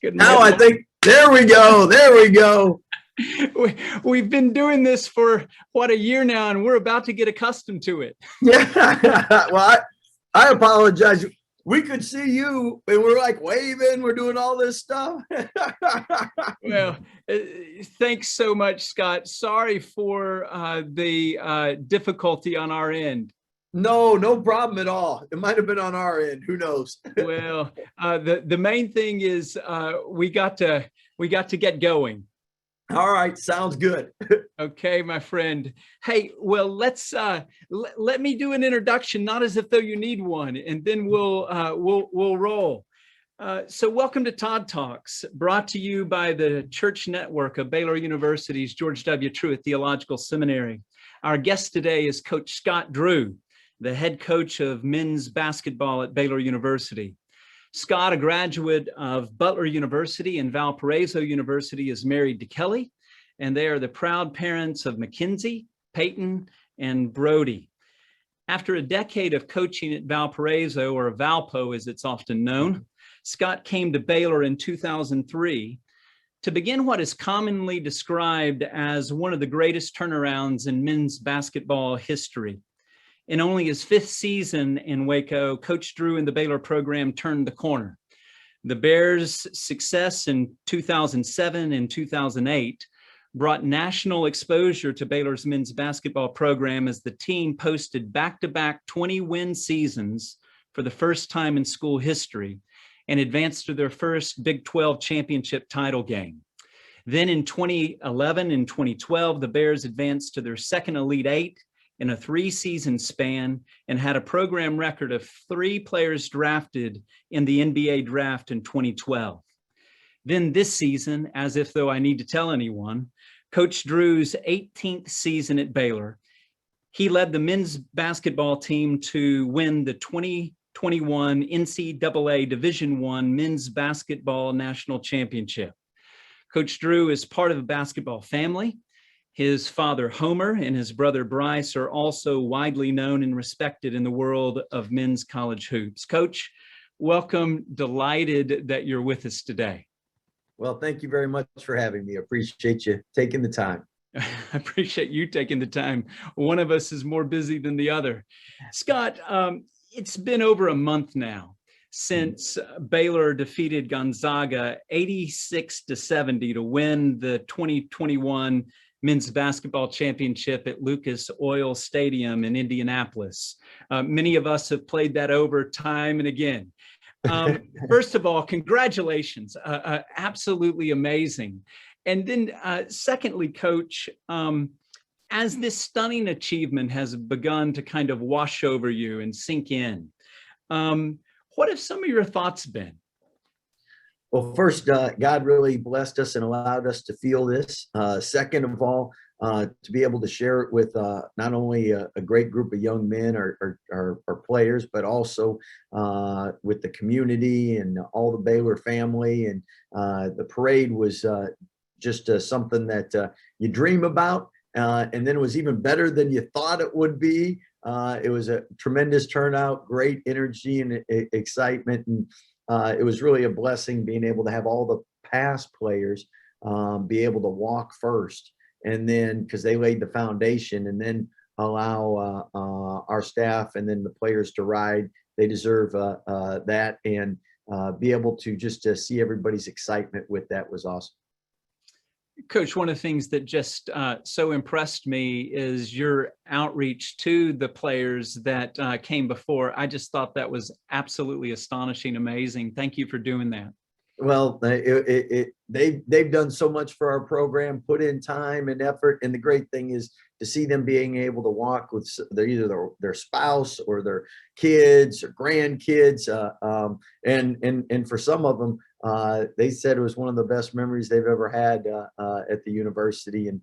Good Now morning. I think, there we go. There we go. We've been doing this for a year now, and we're about to get accustomed to it. Yeah. Well, I apologize. We could see you and we're like waving, we're doing all this stuff. Well, thanks so much, Scott. Sorry for the difficulty on our end. No problem at all. It might have been on our end. Who knows? Well, the main thing is we got to get going. All right, sounds good. Okay, my friend. Hey, well, let's let me do an introduction, not as if though you need one, and then we'll roll. So welcome to Todd Talks, brought to you by the Church Network of Baylor University's George W. Truett Theological Seminary. Our guest today is Coach Scott Drew, the head coach of men's basketball at Baylor University. Scott, a graduate of Butler University and Valparaiso University, is married to Kelly, and they are the proud parents of Mackenzie, Peyton, and Brody. After a decade of coaching at Valparaiso, or Valpo as it's often known, Scott came to Baylor in 2003 to begin what is commonly described as one of the greatest turnarounds in men's basketball history. In only his fifth season in Waco, Coach Drew and the Baylor program turned the corner. The Bears' success in 2007 and 2008 brought national exposure to Baylor's men's basketball program as the team posted back-to-back 20-win seasons for the first time in school history and advanced to their first Big 12 championship title game. Then in 2011 and 2012, the Bears advanced to their second Elite Eight in a 3-season span and had a program record of 3 players drafted in the NBA draft in 2012. Then this season, as if though I need to tell anyone, Coach Drew's 18th season at Baylor, he led the men's basketball team to win the 2021 NCAA Division I Men's Basketball National Championship. Coach Drew is part of a basketball family. His father, Homer, and his brother, Bryce, are also widely known and respected in the world of men's college hoops. Coach, welcome. Delighted that you're with us today. Well, thank you very much for having me. I appreciate you taking the time. I appreciate you taking the time. One of us is more busy than the other. Scott, it's been over a month now since Baylor defeated Gonzaga 86-70 to win the 2021 men's basketball championship at Lucas Oil Stadium in Indianapolis. Many of us have played that over time and again. First of all, congratulations, absolutely amazing. And then secondly, Coach, as this stunning achievement has begun to kind of wash over you and sink in, what have some of your thoughts been? Well, first, God really blessed us and allowed us to feel this. Second of all, to be able to share it with not only a great group of young men or players, but also with the community and all the Baylor family. And the parade was just something that you dream about. And then it was even better than you thought it would be. It was a tremendous turnout, great energy and excitement. And it was really a blessing being able to have all the past players be able to walk first, and then because they laid the foundation, and then allow our staff and then the players to ride. They deserve that, and be able to just see everybody's excitement with that was awesome. Coach, one of the things that just so impressed me is your outreach to the players that came before. I just thought that was absolutely astonishing, amazing. Thank you for doing that. Well, they've done so much for our program, put in time and effort. And the great thing is to see them being able to walk with either their spouse or their kids or grandkids. And for some of them, they said it was one of the best memories they've ever had at the university, and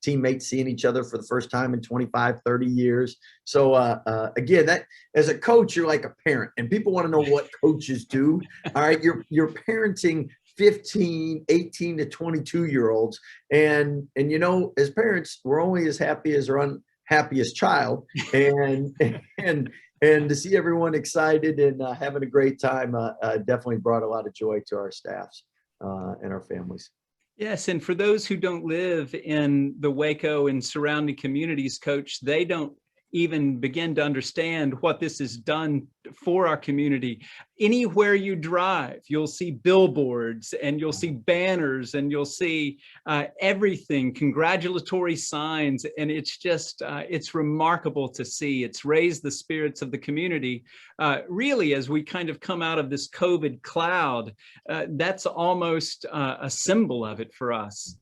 teammates seeing each other for the first time in 25, 30 years. So again, that as a coach, you're like a parent, and people want to know what coaches do. All right, you're parenting 15, 18 to 22-year-olds. And you know, as parents, we're only as happy as our unhappiest child. And and to see everyone excited and having a great time definitely brought a lot of joy to our staffs and our families. Yes, and for those who don't live in the Waco and surrounding communities, Coach, they don't even begin to understand what this has done for our community. Anywhere you drive, you'll see billboards and you'll see banners and you'll see everything, congratulatory signs. And it's just, it's remarkable to see. It's raised the spirits of the community. Really, as we kind of come out of this COVID cloud, that's almost a symbol of it for us.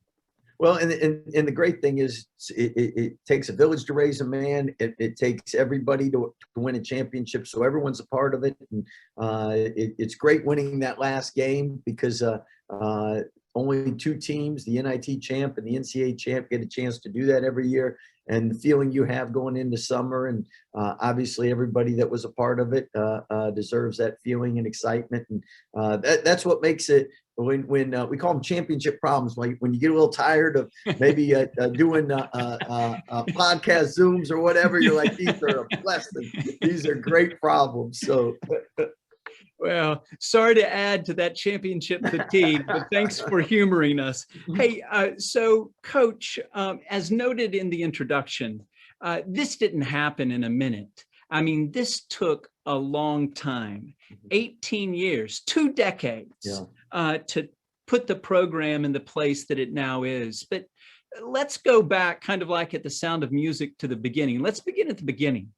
Well, and the great thing is it takes a village to raise a man. It takes everybody to win a championship, so everyone's a part of it. And it's great winning that last game because only two teams, the NIT champ and the NCAA champ, get a chance to do that every year. And the feeling you have going into summer, and obviously everybody that was a part of it deserves that feeling and excitement. And that's what makes it. When we call them championship problems, like when you get a little tired of maybe doing podcast Zooms or whatever, you're like, these are a blessing. These are great problems. So. Well, sorry to add to that championship fatigue, but thanks for humoring us. Hey, so Coach, as noted in the introduction, this didn't happen in a minute. I mean, this took a long time, 18 years, 2 decades, to put the program in the place that it now is. But let's go back kind of like at the Sound of Music to the beginning. Let's begin at the beginning.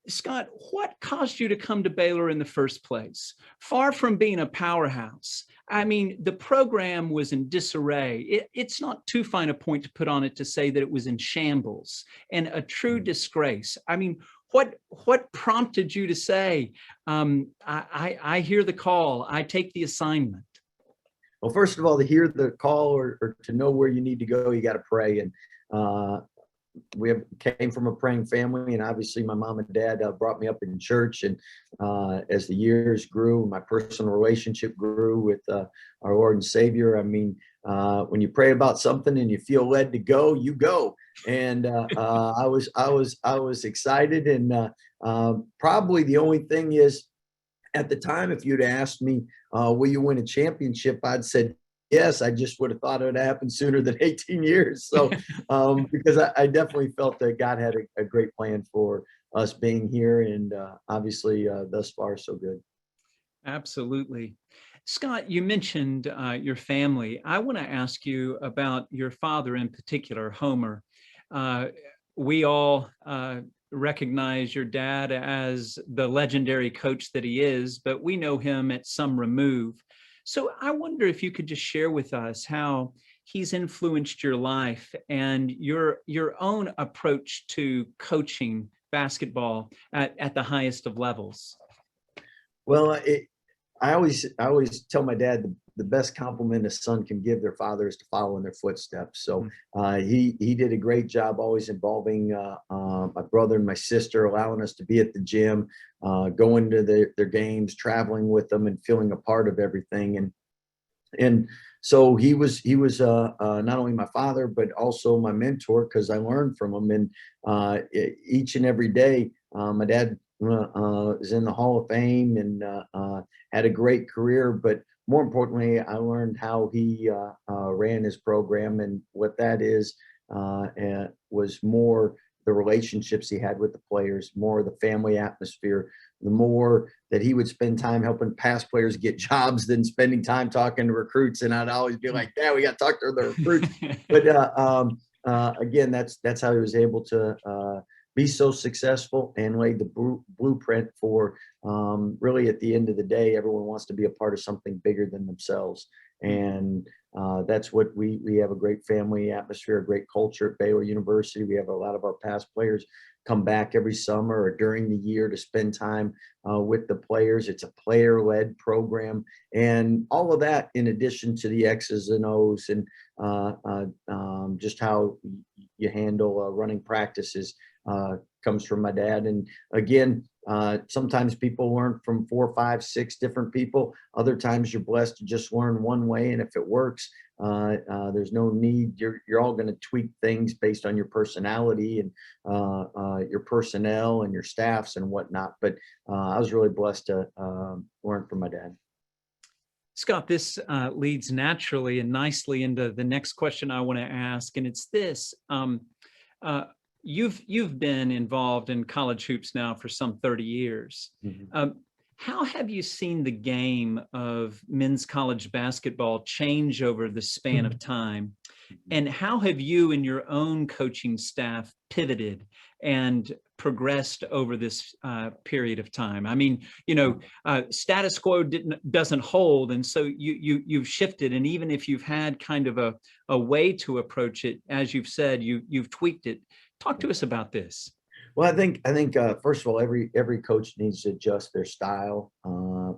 Scott, what caused you to come to Baylor in the first place? Far from being a powerhouse, I mean, the program was in disarray. It's not too fine a point to put on it to say that it was in shambles and a true disgrace. I mean, what prompted you to say, I hear the call, I take the assignment? Well, first of all, to hear the call or to know where you need to go, you got to pray. And came from a praying family, and obviously my mom and dad brought me up in church. And as the years grew, my personal relationship grew with our Lord and Savior. I mean, when you pray about something and you feel led to go, you go. And I was excited. And probably the only thing is, at the time, if you'd asked me, will you win a championship, I'd said yes. I just would have thought it would happen sooner than 18 years. So, because I definitely felt that God had a great plan for us being here, and obviously thus far, so good. Absolutely. Scott, you mentioned your family. I want to ask you about your father in particular, Homer. We all recognize your dad as the legendary coach that he is, but we know him at some remove. So I wonder if you could just share with us how he's influenced your life and your own approach to coaching basketball at the highest of levels. Well, I always tell my dad the best compliment a son can give their father is to follow in their footsteps. So he did a great job always involving my brother and my sister, allowing us to be at the gym, going to their games, traveling with them, and feeling a part of everything. And so he was not only my father, but also my mentor, because I learned from him. And each and every day, my dad is in the Hall of Fame and had a great career. But more importantly, I learned how he ran his program, and what that is was more the relationships he had with the players, more the family atmosphere, the more that he would spend time helping past players get jobs than spending time talking to recruits. And I'd always be like, "Dad, we got to talk to the recruits." But again, that's how he was able to be so successful and lay the blueprint for really, at the end of the day, everyone wants to be a part of something bigger than themselves. And that's what we have, a great family atmosphere, a great culture at Baylor University. We have a lot of our past players come back every summer or during the year to spend time with the players. It's a player-led program, and all of that in addition to the X's and O's and just how you handle running practices comes from my dad. And again, sometimes people learn from 4, 5, 6 different people. Other times you're blessed to just learn one way, and if it works, there's no need. You're all going to tweak things based on your personality and your personnel and your staffs and whatnot. But I was really blessed to learn from my dad. Scott, this leads naturally and nicely into the next question I want to ask, and it's this. You've been involved in college hoops now for some 30 years. Mm-hmm. How have you seen the game of men's college basketball change over the span of time? And how have you and your own coaching staff pivoted and progressed over this period of time? I mean, status quo doesn't hold, and so you've shifted. And even if you've had kind of a way to approach it, as you've said, you've tweaked it. Talk to us about this. Well, I think first of all, every coach needs to adjust their style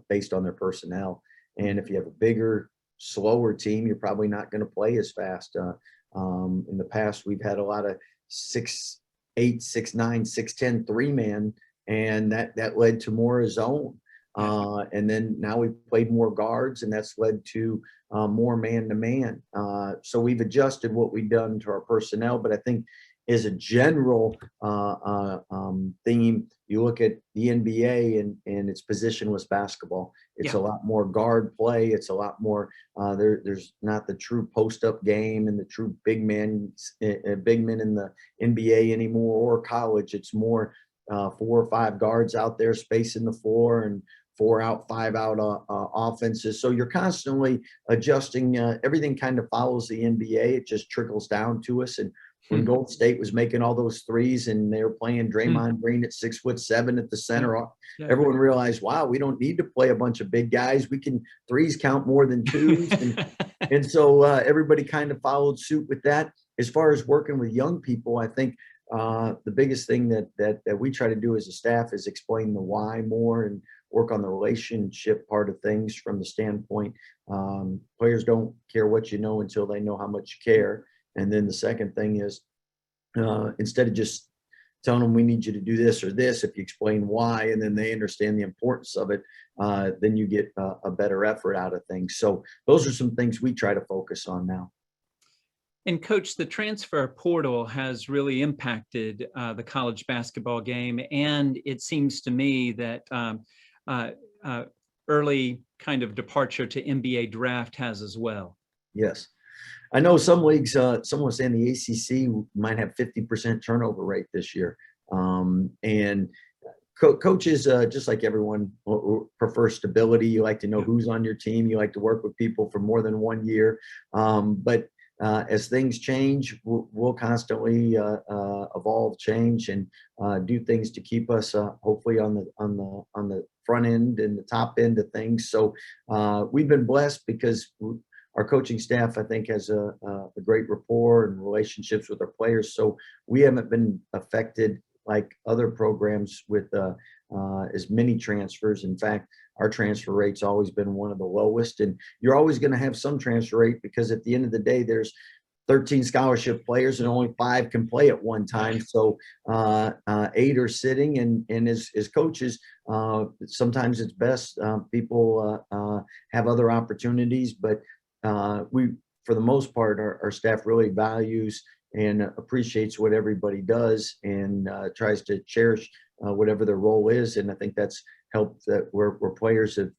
based on their personnel. And if you have a bigger, slower team, you're probably not going to play as fast. In the past, we've had a lot of 6'8", 6'9", 6'10", 3-man, and that led to more zone. And then now we've played more guards, and that's led to more man-to-man. So we've adjusted what we've done to our personnel, but I think as a general theme, you look at the NBA and it's positionless basketball. It's a lot more guard play. It's a lot more, there's not the true post-up game and the true big men in the NBA anymore, or college. It's more 4 or 5 guards out there spacing the floor, and 4 out, 5 out offenses. So you're constantly adjusting. Everything kind of follows the NBA. It just trickles down to us. And when Golden State was making all those threes and they were playing Draymond Green at 6'7" at the center, everyone realized, wow, we don't need to play a bunch of big guys. We can threes count more than twos. And so everybody kind of followed suit with that. As far as working with young people, I think the biggest thing that we try to do as a staff is explain the why more and work on the relationship part of things from the standpoint. Players don't care what you know until they know how much you care. And then the second thing is, instead of just telling them we need you to do this or this, if you explain why and then they understand the importance of it, then you get a better effort out of things. So those are some things we try to focus on now. And Coach, the transfer portal has really impacted the college basketball game. And it seems to me that early kind of departure to NBA draft has as well. Yes. I know some leagues, someone was saying the ACC might have 50% turnover rate this year. And coaches, just like everyone, prefer stability. You like to know who's on your team. You like to work with people for more than 1 year. But as things change, we'll constantly evolve, change, and do things to keep us hopefully on the front end and the top end of things. So we've been blessed because our coaching staff, I think, has a great rapport and relationships with our players. So we haven't been affected like other programs with as many transfers. In fact, our transfer rate's always been one of the lowest. And you're always going to have some transfer rate because at the end of the day, there's 13 scholarship players and only 5 can play at one time. So 8 are sitting, and as coaches, sometimes it's best people have other opportunities, but we, for the most part, our staff really values and appreciates what everybody does and tries to cherish whatever their role is. And I think that's helped that where players have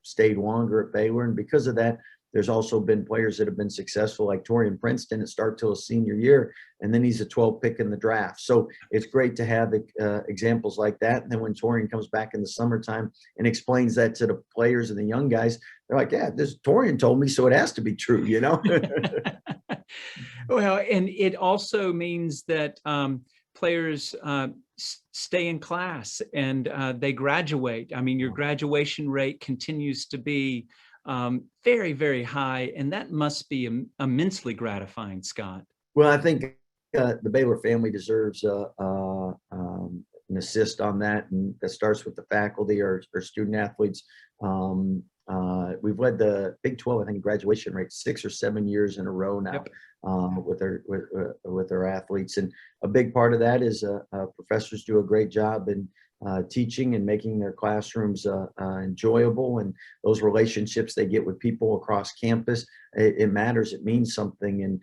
stayed longer at Baylor. And because of that, there's also been players that have been successful, like Torian Princeton, that start till his senior year, and then he's a 12 pick in the draft. So it's great to have examples like that. And then when Torian comes back in the summertime and explains that to the players and the young guys, they're like, yeah, this Torian told me, so it has to be true, you know? Well, and it also means that players stay in class and they graduate. I mean, your graduation rate continues to be very, very high, and that must be immensely gratifying, Scott. Well, I think the Baylor family deserves an assist on that, and that starts with the faculty or student athletes. we've led the Big 12, I think, graduation rate 6 or 7 years in a row now. Yep. With our athletes, and a big part of that is professors do a great job in teaching and making their classrooms enjoyable, and those relationships they get with people across campus, it matters. It means something, and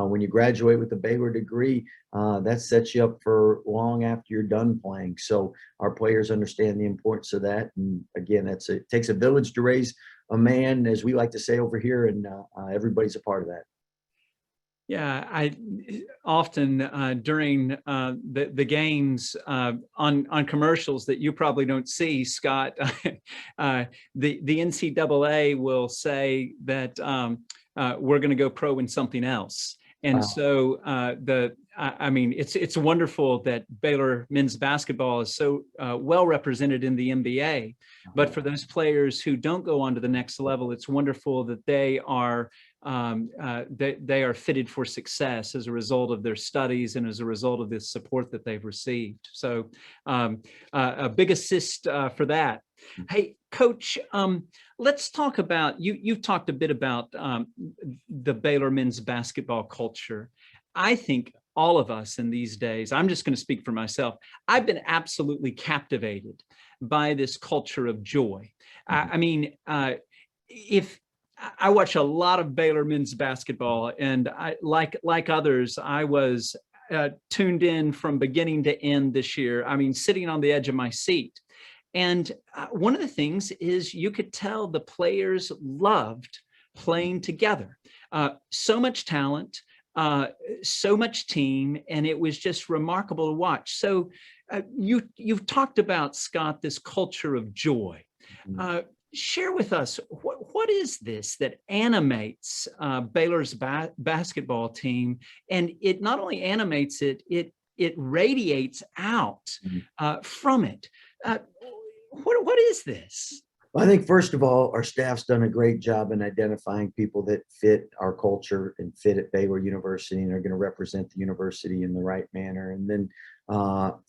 when you graduate with a Baylor degree, that sets you up for long after you're done playing. So our players understand the importance of that, and again, it takes a village to raise a man, as we like to say over here, and everybody's a part of that. Yeah, I often during the games on commercials that you probably don't see, Scott, the NCAA will say that we're going to go pro in something else, and so I mean, it's wonderful that Baylor men's basketball is so well represented in the NBA. But for those players who don't go on to the next level, it's wonderful that they are fitted for success as a result of their studies and as a result of the support that they've received. So a big assist for that. Hey, Coach, let's talk about, you've talked a bit about the Baylor men's basketball culture. I think all of us in these days, I'm just going to speak for myself, I've been absolutely captivated by this culture of joy. I mean, if I watch a lot of Baylor men's basketball, and I, like others, I was tuned in from beginning to end this year. I mean, sitting on the edge of my seat. And one of the things is you could tell the players loved playing together. So much talent, so much team, and it was just remarkable to watch. So you've talked about, Scott, this culture of joy. Share with us, what is this that animates Baylor's basketball team? And it not only animates it, it radiates out from it. What is this? Well, I think, first of all, our staff's done a great job in identifying people that fit our culture and fit at Baylor University and are going to represent the university in the right manner. And then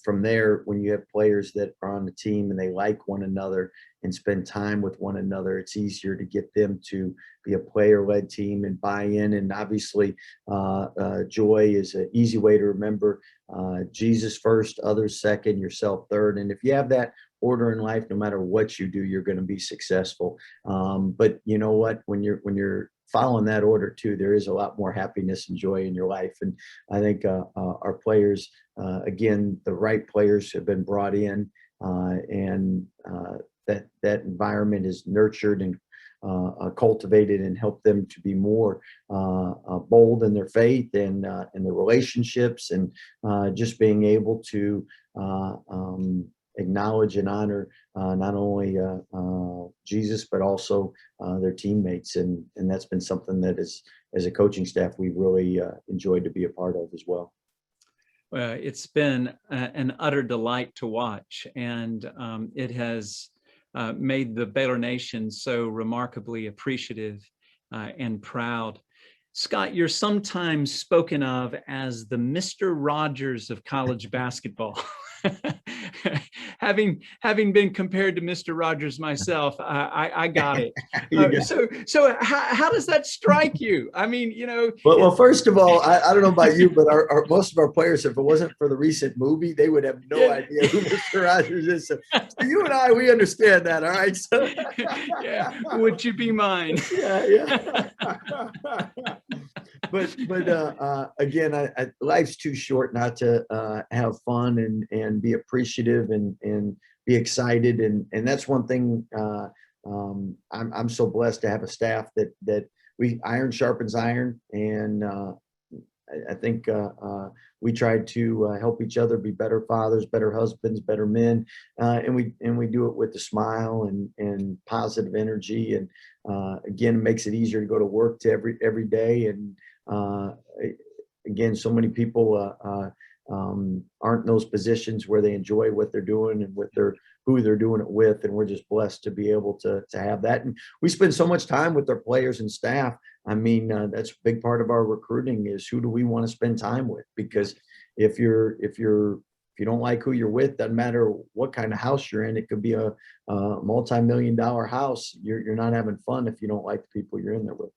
from there, when you have players that are on the team and they like one another and spend time with one another, it's easier to get them to be a player-led team and buy in. And obviously, joy is an easy way to remember. Jesus first, others second, yourself third. And if you have that order in life, no matter what you do, you're going to be successful. But you know what? When you're following that order too, there is a lot more happiness and joy in your life. And I think our players, again, the right players have been brought in, and that environment is nurtured and cultivated and helped them to be more bold in their faith and in their relationships, and just being able to acknowledge and honor not only Jesus, but also their teammates. And that's been something that as a coaching staff, we've really enjoyed to be a part of as well. Well, it's been an utter delight to watch, and it has made the Baylor Nation so remarkably appreciative and proud. Scott, you're sometimes spoken of as the Mr. Rogers of college basketball. having been compared to Mr. Rogers myself, I got it. So how does that strike you? I mean, you know. Well, first of all, I don't know about you, but our most of our players, if it wasn't for the recent movie, they would have no idea who Mr. Rogers is. So you and I, we understand that, all right? So. Yeah, would you be mine? Yeah. But again, life's too short not to have fun and be appreciative and be excited, and that's one thing. I'm so blessed to have a staff that iron sharpens iron, and I think we try to help each other be better fathers, better husbands, better men, and we do it with a smile and positive energy, and again, it makes it easier to go to work to every day. And again, so many people aren't in those positions where they enjoy what they're doing and who they're doing it with, and we're just blessed to be able to have that. And we spend so much time with our players and staff. I mean, that's a big part of our recruiting is who do we want to spend time with? Because if you're if you don't like who you're with, doesn't matter what kind of house you're in. It could be a multi-million-dollar house. You're not having fun if you don't like the people you're in there with.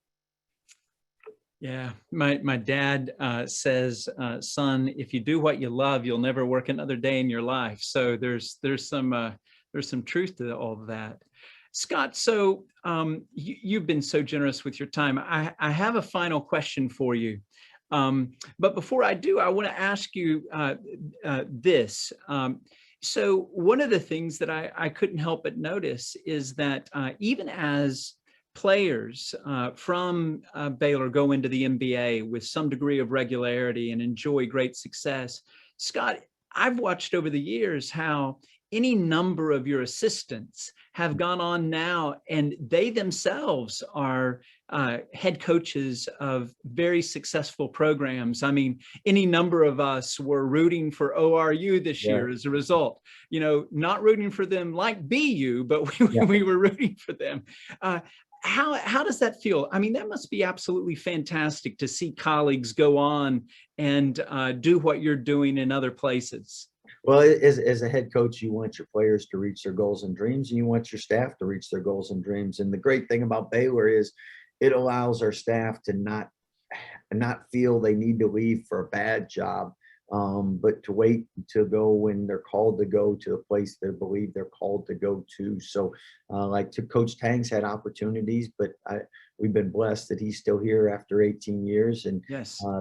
Yeah, my dad says, son, if you do what you love, you'll never work another day in your life. So there's some truth to all of that. Scott, so you've been so generous with your time. I have a final question for you. But before I do, I want to ask you this. So one of the things that I couldn't help but notice is that even as players from Baylor go into the NBA with some degree of regularity and enjoy great success, Scott, I've watched over the years how any number of your assistants have gone on now, and they themselves are head coaches of very successful programs. I mean, any number of us were rooting for ORU this year as a result, you know, not rooting for them like BU, but we were rooting for them. How does that feel? I mean, that must be absolutely fantastic to see colleagues go on and do what you're doing in other places. Well, as a head coach, you want your players to reach their goals and dreams, and you want your staff to reach their goals and dreams. And the great thing about Baylor is it allows our staff to not feel they need to leave for a bad job, but to wait to go when they're called to go to a place they believe they're called to go to. So like Coach Tang's had opportunities, but we've been blessed that he's still here after 18 years, and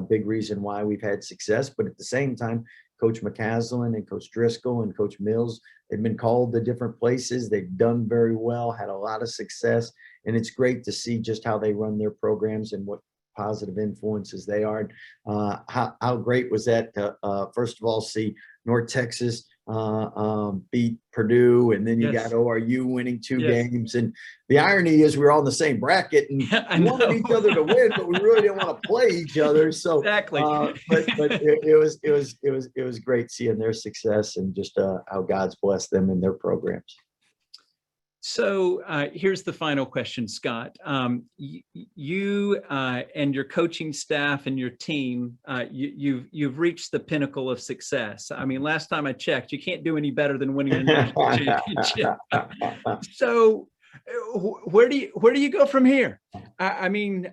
big reason why we've had success. But at the same time, Coach McCaslin and Coach Driscoll and Coach Mills, they've been called to different places. They've done very well, had a lot of success, and it's great to see just how they run their programs and what positive influences they are. How great was that to, first of all, see North Texas beat Purdue, and then you got ORU winning 2 games. And the irony is we're all in the same bracket and we wanted each other to win, but we really didn't want to play each other. So but it was great seeing their success and just how God's blessed them in their programs. So here's the final question, Scott. You and your coaching staff and your team, you've reached the pinnacle of success. I mean, last time I checked, you can't do any better than winning a national championship. So where do you go from here? I mean,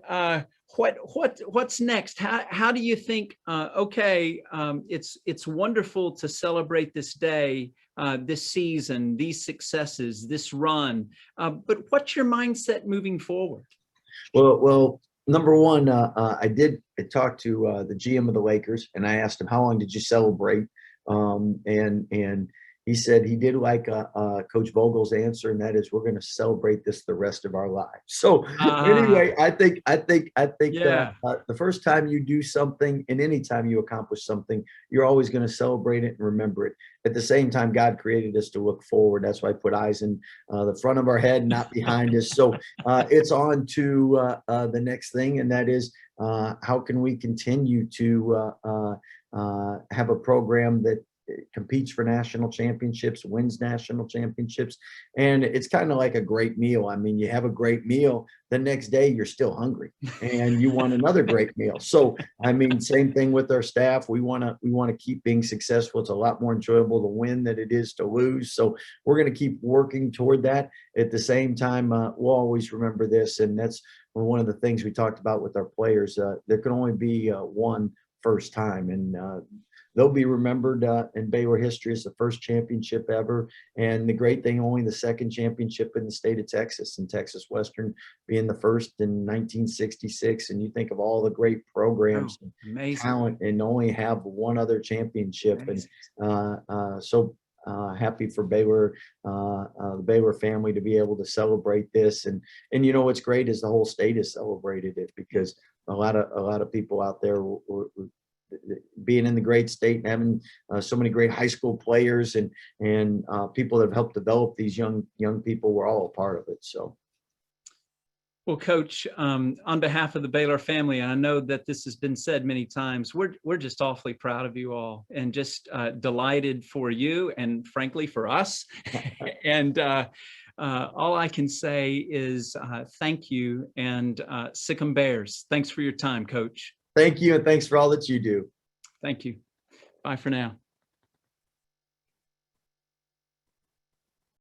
what's next? How do you think? Okay, it's wonderful to celebrate this day, this season, these successes, this run. But what's your mindset moving forward? Well, number one, I talked to the GM of the Lakers, and I asked him, how long did you celebrate? And he said he did like Coach Vogel's answer, and that is, we're going to celebrate this the rest of our lives. So anyway, I think the first time you do something, and any time you accomplish something, you're always going to celebrate it and remember it. At the same time, God created us to look forward. That's why I put eyes in the front of our head, not behind us. So it's on to the next thing, and that is how can we continue to have a program that competes for national championships, wins national championships. And it's kind of like a great meal. I mean, you have a great meal, the next day you're still hungry and you want another great meal. So, I mean, same thing with our staff. We want to keep being successful. It's a lot more enjoyable to win than it is to lose. So we're going to keep working toward that. At the same time, we'll always remember this. And that's one of the things we talked about with our players. There can only be one first time, and they'll be remembered in Baylor history as the first championship ever. And the great thing, only the second championship in the state of Texas, and Texas Western being the first in 1966. And you think of all the great programs, and talent, and only have one other championship. Amazing. And so happy for Baylor, the Baylor family, to be able to celebrate this. And you know what's great is the whole state has celebrated it, because a lot of people out there were being in the great state and having so many great high school players and people that have helped develop these young people, we're all a part of it. So, well, Coach, on behalf of the Baylor family, and I know that this has been said many times, we're just awfully proud of you all, and just delighted for you, and frankly for us. And all I can say is thank you, and sic 'em Bears. Thanks for your time, Coach. Thank you, and thanks for all that you do. Thank you. Bye for now.